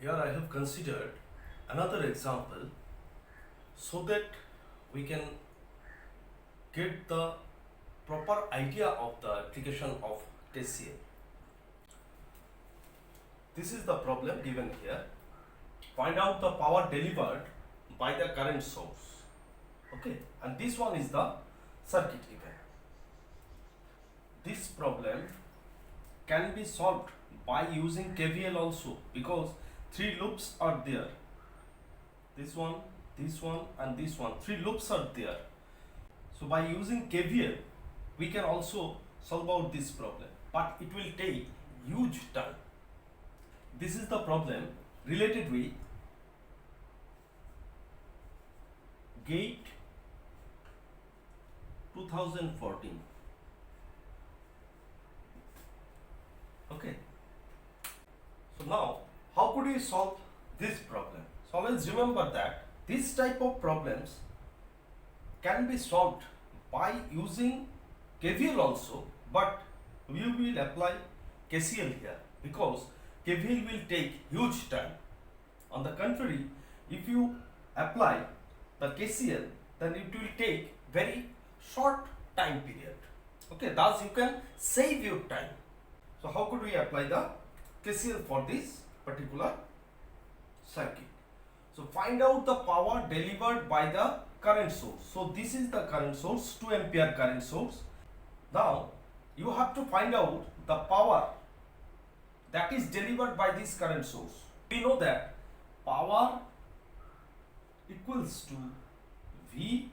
Here I have considered another example so that we can get the proper idea of the application of KCL. This is the problem given here. Find out the power delivered by the current source. Okay, and this one is the circuit given. This problem can be solved by using KVL also, because three loops are there. This one, and this one. Three loops are there. So by using KVL, we can also solve out this problem, but it will take huge time. This is the problem related with GATE 2014. Okay. So now, how could we solve this problem? So always remember that this type of problems can be solved by using KVL also, but we will apply KCL here because KVL will take huge time. On the contrary, if you apply the KCL, then it will take very short time period. Okay, thus you can save your time. So how could we apply the KCL for this particular circuit? So find out the power delivered by the current source. So this is the current source, 2 ampere current source. Now you have to find out the power that is delivered by this current source. We know that power equals to VI.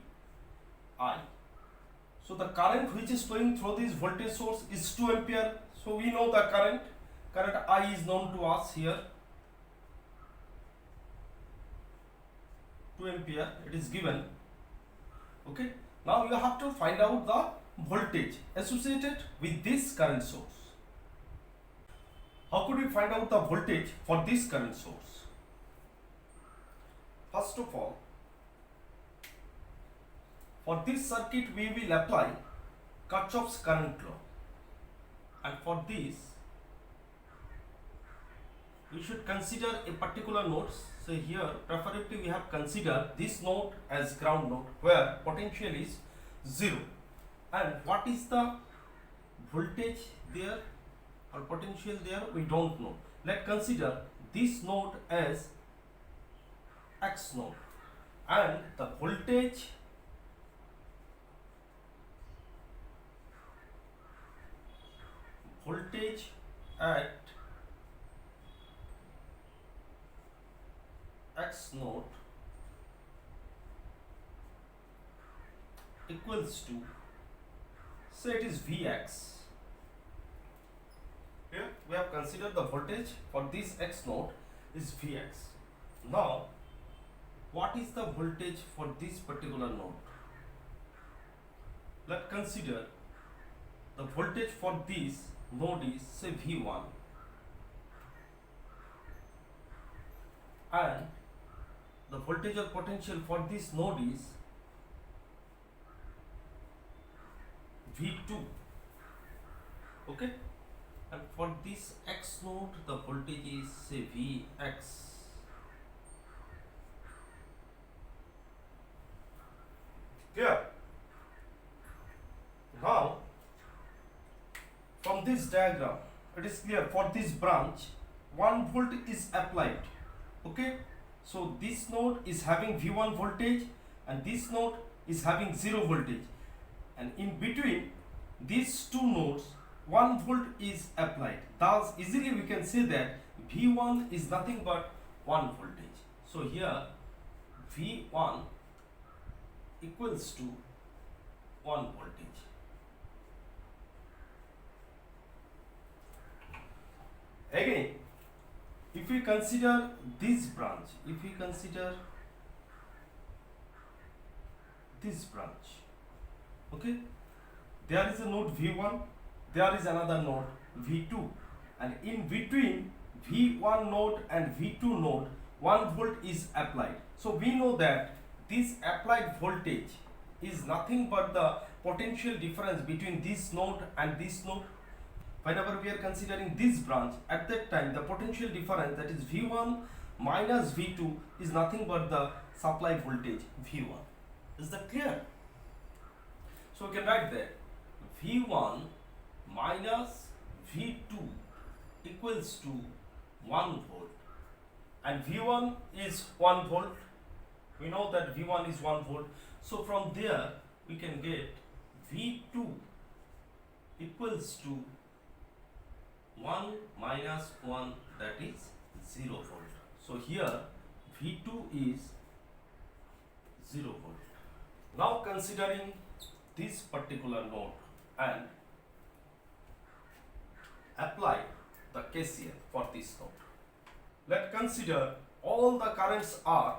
So the current which is flowing through this voltage source is 2 ampere. So we know the current I is known to us here. 2 ampere, it is given. Okay. Now you have to find out the voltage associated with this current source. How could we find out the voltage for this current source? First of all, for this circuit we will apply Kirchhoff's current law, and for this we should consider a particular node. So here preferably we have considered this node as ground node where potential is 0, and what is the voltage there or potential there we don't know. Let's consider this node as X node, and the voltage at X node equals to, say it is Vx. Here we have considered the voltage for this X node is Vx. Now what is the voltage for this particular node? Let's consider the voltage for this node is, say, V1, and the voltage or potential for this node is V2. Okay, and for this X node the voltage is, say, Vx. Clear? Now from this diagram it is clear, for this branch 1 volt is applied. Okay, so this node is having V1 voltage and this node is having 0 voltage, and in between these two nodes 1 volt is applied. Thus easily we can say that V1 is nothing but 1 voltage. So here V1 equals to 1 voltage. Again, if we consider this branch, okay, there is a node V1, there is another node V2, and in between V1 node and V2 node 1 volt is applied. So we know that this applied voltage is nothing but the potential difference between this node and this node. whenever we are considering this branch, at that time the potential difference, that is V1 minus V2, is nothing but the supply voltage V1. Is that clear? So we can write there V1 minus V2 equals to 1 volt, and V1 is 1 volt. We know that V1 is 1 volt. So from there we can get V2 equals to 1 minus 1, that is 0 volt. So here V2 is 0 volt. Now considering this particular node and apply the KCL for this node. Let's consider all the currents are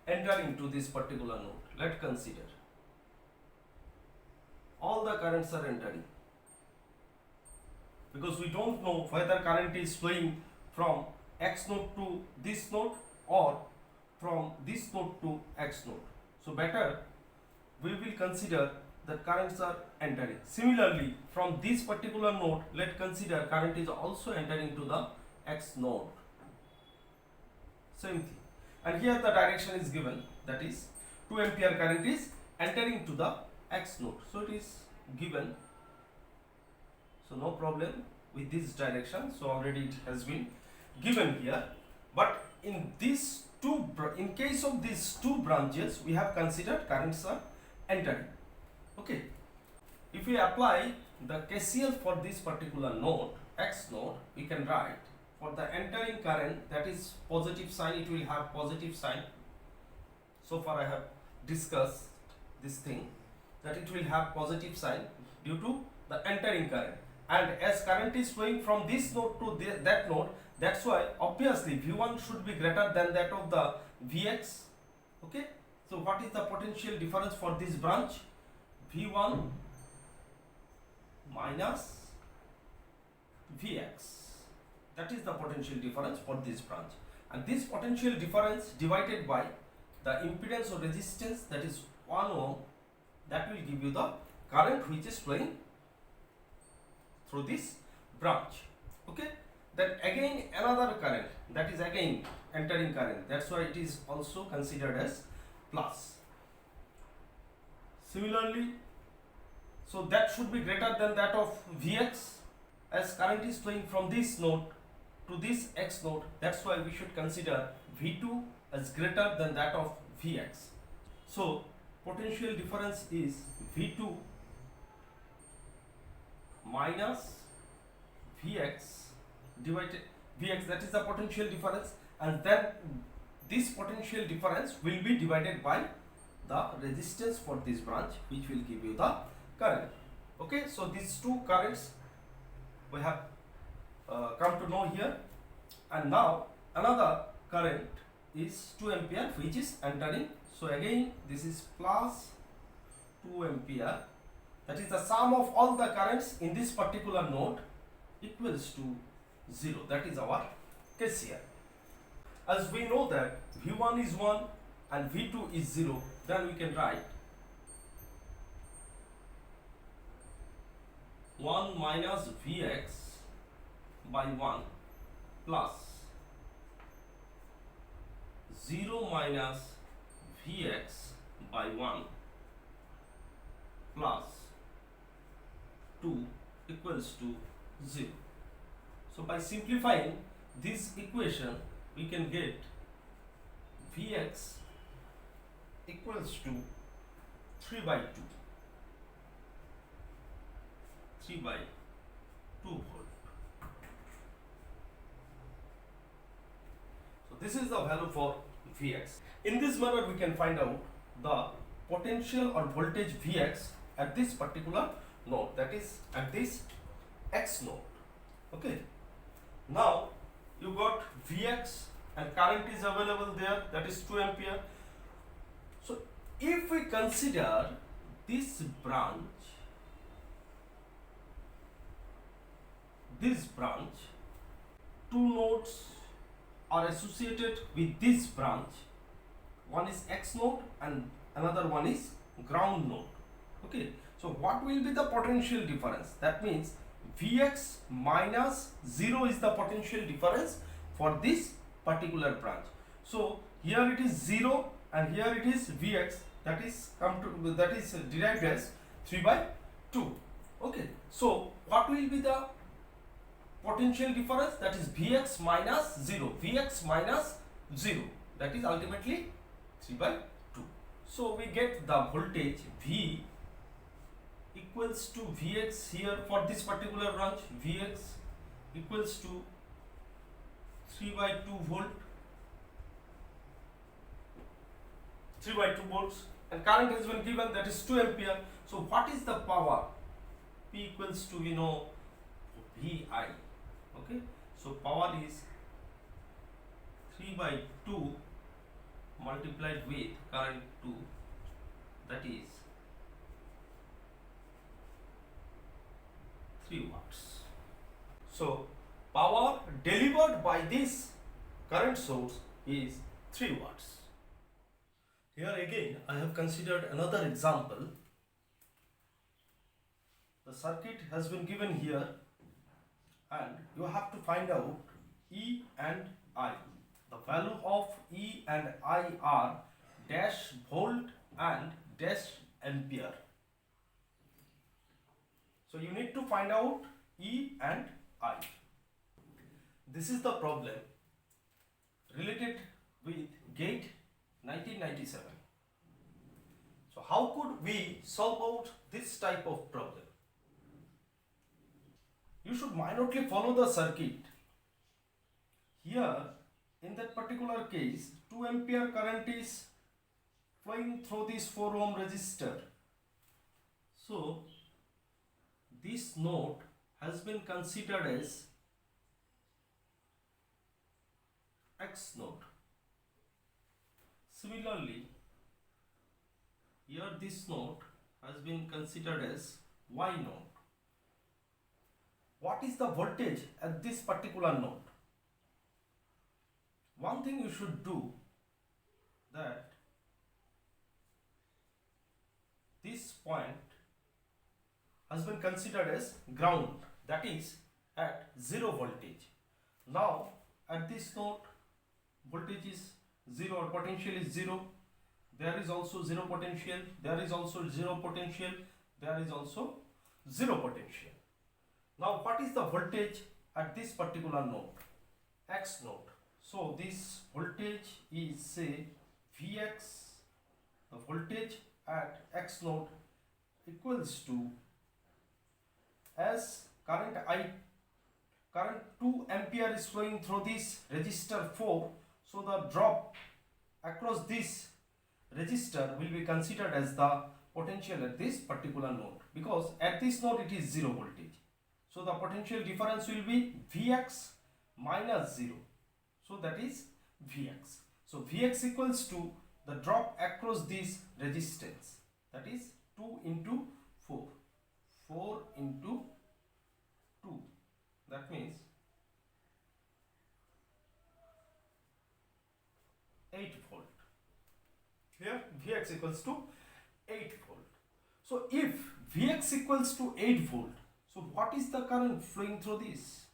entering to this particular node. Let's consider all the currents are entering, because we don't know whether current is flowing from X node to this node or from this node to X node. So better we will consider that currents are entering. Similarly, from this particular node, let's consider current is also entering to the X node. Same thing. And here the direction is given, that is 2 ampere current is entering to the X node. So it is given. So no problem with this direction. So already it has been given here. But in case of these two branches, we have considered currents are entering. Okay. If we apply the KCL for this particular node, X node, we can write for the entering current, that is positive sign, it will have positive sign. So far I have discussed this thing, that it will have positive sign due to the entering current. And as current is flowing from this node to that node, that's why obviously V1 should be greater than that of the Vx. Okay. So what is the potential difference for this branch? V1 minus Vx. That is the potential difference for this branch. And this potential difference divided by the impedance or resistance, that is 1 ohm, that will give you the current which is flowing through this branch. Okay. Then again another current, that is again entering current. That's why it is also considered as plus. Similarly, so that should be greater than that of Vx, as current is flowing from this node to this X node. That's why we should consider V2 as greater than that of Vx. So potential difference is V2 minus Vx divided Vx, that is the potential difference, and then this potential difference will be divided by the resistance for this branch, which will give you the current. Okay, so these two currents we have come to know here. And now another current is 2 ampere which is entering. So again this is plus 2 ampere, that is the sum of all the currents in this particular node equals to 0. That is our case here. As we know that V1 is 1 and V2 is 0, then we can write 1 minus Vx by 1 plus 0 minus Vx by 1 plus 2 equals to 0. So by simplifying this equation, we can get Vx equals to 3 by 2. 3 by 2 volt. So this is the value for Vx. In this manner we can find out the potential or voltage Vx at this particular node, that is at this X node. Okay. Now you got Vx and current is available there, that is 2 ampere. So if we consider this branch, two nodes are associated with this branch. One is X node and another one is ground node. Okay. So what will be the potential difference? That means Vx minus 0 is the potential difference for this particular branch. So here it is 0 and here it is Vx, that is derived as 3 by 2. Okay, so what will be the potential difference? That is Vx minus 0. Vx minus 0, that is ultimately 3 by 2. So we get the voltage V equals to Vx here for this particular branch. Vx equals to 3 by 2 volt, 3 by 2 volts, and current has been given, that is 2 ampere. So what is the power? P equals to, we know, Vi. Okay, so power is 3 by 2 multiplied with current 2, that is 3 watts. So power delivered by this current source is 3 watts. Here again I have considered another example. The circuit has been given here and you have to find out E and I. The value of E and I are dash volt and dash ampere. So you need to find out E and I. This is the problem related with GATE 1997. So how could we solve out this type of problem? You should minutely follow the circuit. Here in that particular case 2 ampere current is flowing through this 4 ohm resistor. So this node has been considered as X node. Similarly, here this node has been considered as Y node. What is the voltage at this particular node? One thing you should do, that this point has been considered as ground, that is at 0 voltage. Now at this node voltage is 0 or potential is 0. There is also 0 potential, there is also 0 potential, there is also 0 potential. Now what is the voltage at this particular node? X node. So this voltage is, say, Vx, the voltage at X node equals to, as current 2 ampere is flowing through this resistor 4, so the drop across this resistor will be considered as the potential at this particular node, because at this node it is 0 voltage. So the potential difference will be Vx minus 0. So that is Vx. So Vx equals to the drop across this resistance, that is 2 into 4. 4 into 2. That means 8 volt. Here Vx equals to 8 volt. So if Vx equals to 8 volt, so what is the current flowing through this?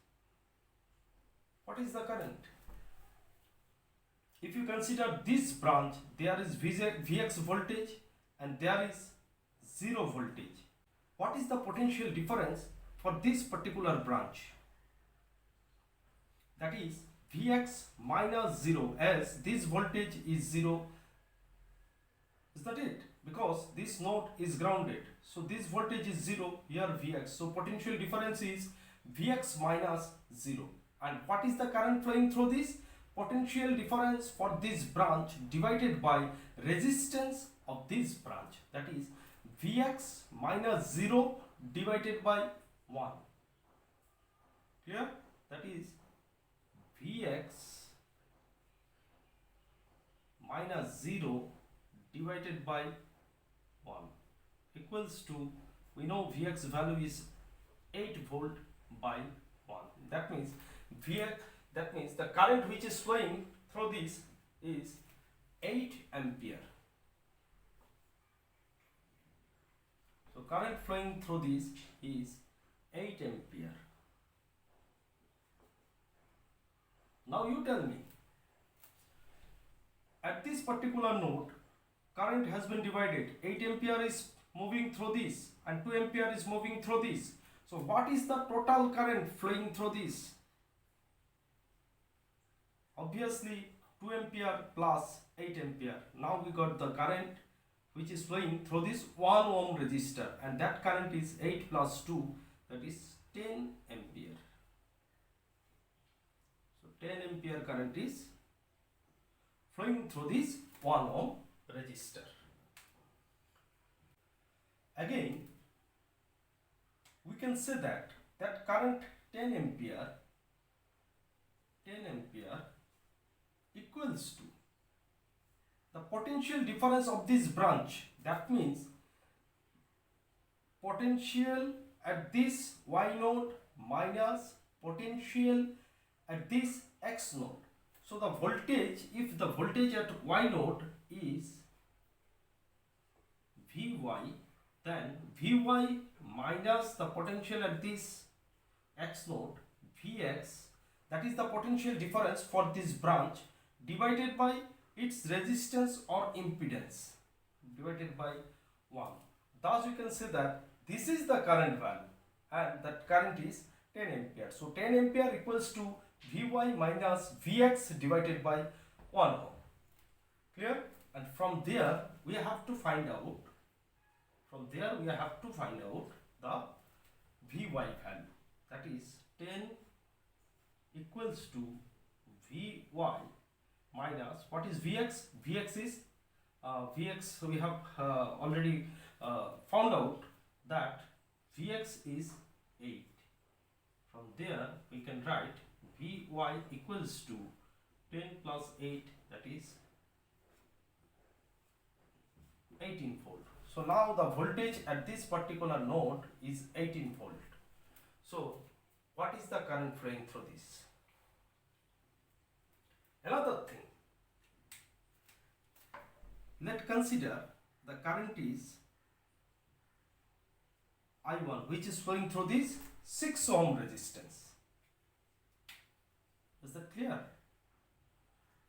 What is the current? If you consider this branch, there is Vx voltage and there is 0 voltage. What is the potential difference for this particular branch? That is Vx minus 0, as this voltage is 0. Is that it? Because this node is grounded. So this voltage is 0, here Vx. So potential difference is Vx minus 0. And what is the current flowing through this? Potential difference for this branch divided by resistance of this branch. That is Vx minus 0 divided by 1. Clear? That is Vx minus 0 divided by 1 equals to, we know Vx value is 8 volt by 1. That means the current which is flowing through this is 8 ampere. So current flowing through this is 8 ampere. Now you tell me, at this particular node, current has been divided. 8 ampere is moving through this and 2 ampere is moving through this. So what is the total current flowing through this? Obviously 2 ampere plus 8 ampere. Now we got the current which is flowing through this 1 ohm resistor, and that current is 8 plus 2, that is 10 ampere. So 10 ampere current is flowing through this 1 ohm resistor. Again, we can say that current 10 ampere equals to the potential difference of this branch. That means potential at this Y node minus potential at this X node. So the voltage, if the voltage at Y node is Vy, then Vy minus the potential at this X node, Vx, that is the potential difference for this branch, divided by its resistance or impedance, divided by 1. Thus we can say that this is the current value and that current is 10 ampere. So 10 ampere equals to Vy minus Vx divided by 1 ohm. Clear? And from there we have to find out, the Vy value. That is 10 equals to Vy minus, what is Vx? Vx is Vx, we have already found out that Vx is 8. From there we can write Vy equals to 10 plus 8, that is 18 volt. So now the voltage at this particular node is 18 volt. So what is the current flowing through this? Another thing, let's consider the current is I1, which is flowing through this 6 ohm resistance. Is that clear?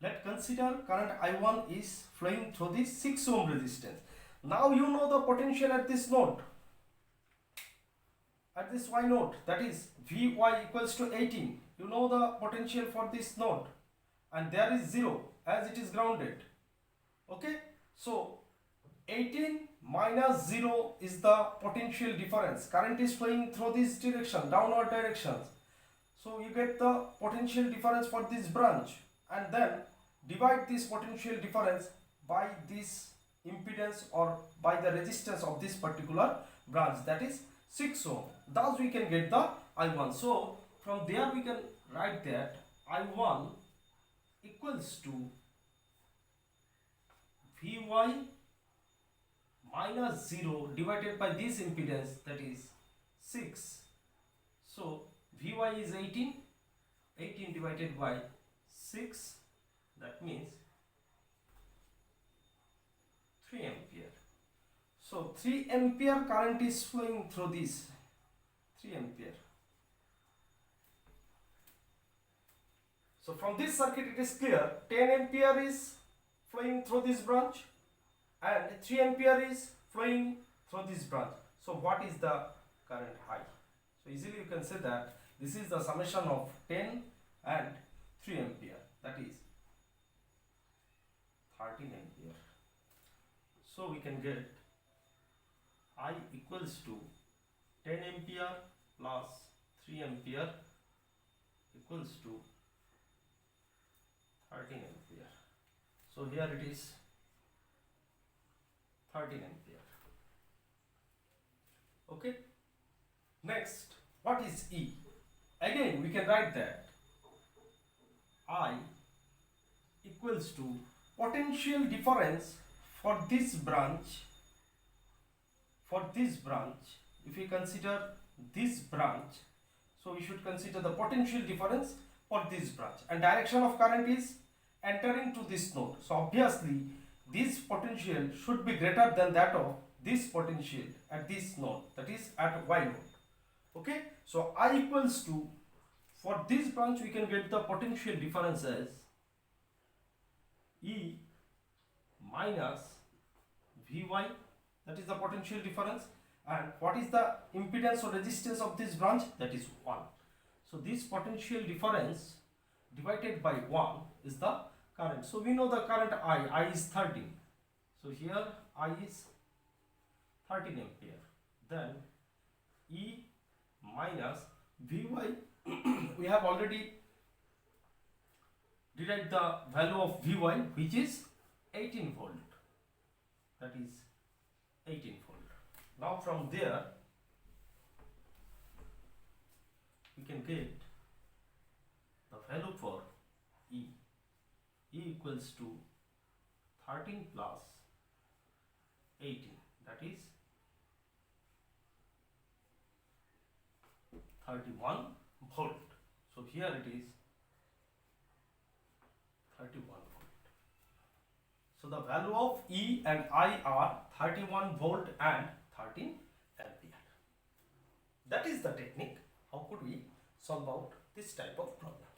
Let's consider current I1 is flowing through this 6 ohm resistance. Now you know the potential at this node, at this Y node, that is Vy equals to 18. You know the potential for this node, and there is 0 as it is grounded. Okay, so 18 minus 0 is the potential difference. Current is flowing through this direction, downward directions. So you get the potential difference for this branch, and then divide this potential difference by this impedance or by the resistance of this particular branch, that is 6 ohm. Thus we can get the I1. So from there we can write that I1 equals to Vy minus 0 divided by this impedance, that is 6. So Vy is 18 divided by 6, that means 3 ampere. So 3 ampere current is flowing through this, 3 ampere. So from this circuit it is clear, 10 ampere is flowing through this branch and 3 ampere is flowing through this branch. So what is the current high? So easily you can say that this is the summation of 10 and 3 ampere, that is 13 ampere. So we can get I equals to 10 ampere plus 3 ampere equals to 13 ampere. So here it is 13 ampere. Okay. Next, what is E? Again we can write that I equals to potential difference for this branch, if we consider this branch, so we should consider the potential difference for this branch, and direction of current is entering to this node. So obviously this potential should be greater than that of this potential at this node, that is at Y node. Okay, so I equals to, for this branch we can get the potential difference as E minus Vy, that is the potential difference. And what is the impedance or resistance of this branch? That is 1. So this potential difference divided by 1 is the current. So we know the current I is 13. So here I is 13 ampere. Then E minus Vy, we have already derived the value of Vy, which is 18 volt. That is 18 volt. Now from there we can get the value for E. E equals to 13 plus 18, that is 31 volt. So here it is 31 volt. So the value of E and I are 31 volt and 13 ampere. That is the technique. How could we solve out this type of problem?